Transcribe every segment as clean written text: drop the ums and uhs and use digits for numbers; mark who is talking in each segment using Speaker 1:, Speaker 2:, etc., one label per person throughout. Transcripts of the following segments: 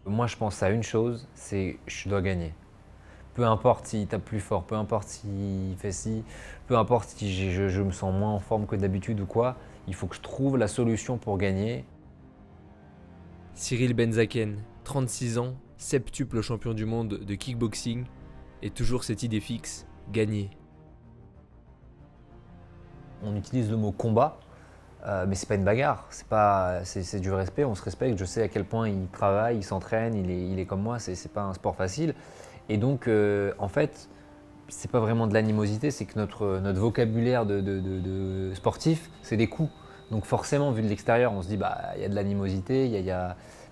Speaker 1: Moi, je pense à une chose, c'est je dois gagner. Peu importe s'il tape plus fort, peu importe s'il fait ci, peu importe si je me sens moins en forme que d'habitude ou quoi, il faut que je trouve la solution pour gagner.
Speaker 2: Cyril Benzaken, 36 ans, septuple champion du monde de kickboxing, et toujours cette idée fixe, gagner.
Speaker 1: On utilise le mot combat, mais c'est pas une bagarre, c'est du respect, on se respecte. Je sais à quel point il travaille, il s'entraîne, il est comme moi, c'est pas un sport facile. Et donc, en fait, c'est pas vraiment de l'animosité, c'est que notre vocabulaire de sportif, c'est des coups. Donc forcément, vu de l'extérieur, on se dit bah il y a de l'animosité,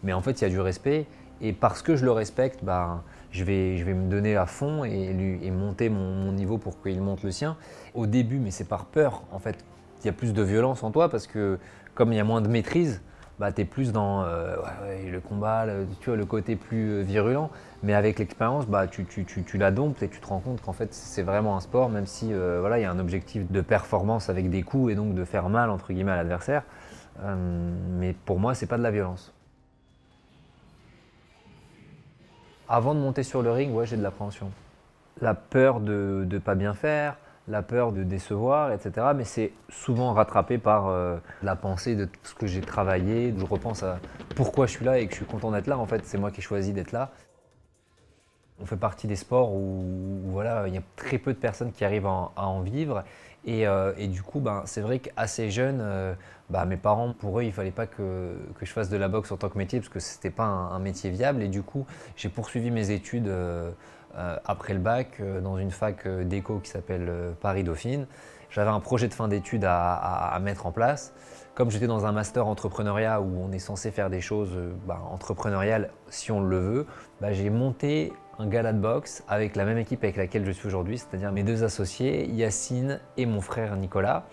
Speaker 1: mais en fait il y a du respect. Et parce que je le respecte, bah, je vais me donner à fond et monter mon niveau pour qu'il monte le sien. Au début, mais c'est par peur. En fait, il y a plus de violence en toi parce que comme il y a moins de maîtrise, bah, tu es plus dans le combat, tu vois, le côté plus virulent. Mais avec l'expérience, bah, tu la domptes et tu te rends compte qu'en fait, c'est vraiment un sport, même si voilà, il y a un objectif de performance avec des coups et donc de faire mal entre guillemets à l'adversaire. Mais pour moi, c'est pas de la violence. Avant de monter sur le ring, ouais, j'ai de l'appréhension. La peur de ne pas bien faire, la peur de décevoir, etc. Mais c'est souvent rattrapé par la pensée de tout ce que j'ai travaillé. Je repense à pourquoi je suis là et que je suis content d'être là. En fait, c'est moi qui ai choisi d'être là. On fait partie des sports où voilà, il y a très peu de personnes qui arrivent à en vivre. Et du coup, ben, c'est vrai qu'assez jeune, bah, mes parents, pour eux, il ne fallait pas que je fasse de la boxe en tant que métier parce que ce n'était pas un métier viable. Et du coup, j'ai poursuivi mes études après le bac dans une fac d'éco qui s'appelle Paris-Dauphine. J'avais un projet de fin d'études à mettre en place. Comme j'étais dans un master entrepreneuriat où on est censé faire des choses entrepreneuriales si on le veut, bah, j'ai monté un gala de boxe avec la même équipe avec laquelle je suis aujourd'hui, c'est-à-dire mes deux associés, Yacine et mon frère Nicolas.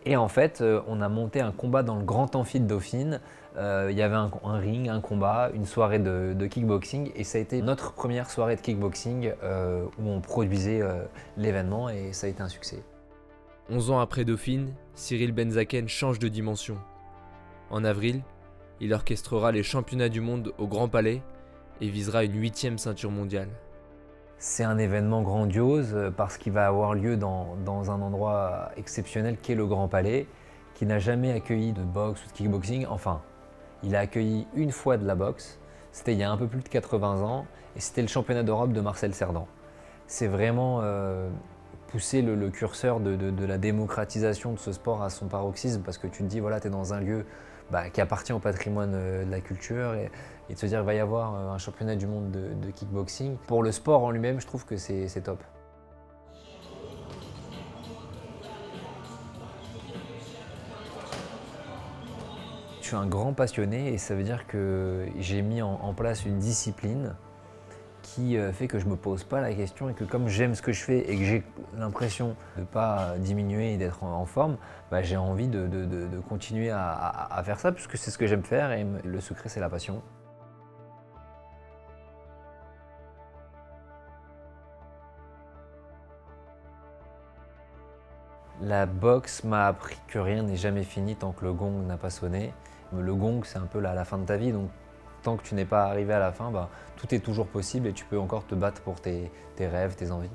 Speaker 1: Et en fait, on a monté un combat dans le grand amphi de Dauphine. Il y avait un ring, un combat, une soirée de kickboxing. Et ça a été notre première soirée de kickboxing où on produisait l'événement et ça a été un succès.
Speaker 2: 11 ans après Dauphine, Cyril Benzaken change de dimension. En avril, il orchestrera les championnats du monde au Grand Palais et visera une 8e ceinture mondiale.
Speaker 1: C'est un événement grandiose parce qu'il va avoir lieu dans un endroit exceptionnel qui est le Grand Palais, qui n'a jamais accueilli de boxe ou de kickboxing. Enfin, il a accueilli une fois de la boxe, c'était il y a un peu plus de 80 ans, et c'était le championnat d'Europe de Marcel Cerdan. C'est vraiment pousser le curseur de la démocratisation de ce sport à son paroxysme, parce que tu te dis, voilà, tu es dans un lieu qui appartient au patrimoine de la culture, et de se dire qu'il va y avoir un championnat du monde de kickboxing. Pour le sport en lui-même, je trouve que c'est top. Je suis un grand passionné et ça veut dire que j'ai mis en place une discipline qui fait que je ne me pose pas la question et que comme j'aime ce que je fais et que j'ai l'impression de ne pas diminuer et d'être en forme, bah, j'ai envie de continuer à faire ça puisque c'est ce que j'aime faire et le secret c'est la passion. La boxe m'a appris que rien n'est jamais fini tant que le gong n'a pas sonné. Le gong, c'est un peu la fin de ta vie, donc tant que tu n'es pas arrivé à la fin, bah, tout est toujours possible et tu peux encore te battre pour tes rêves, tes envies.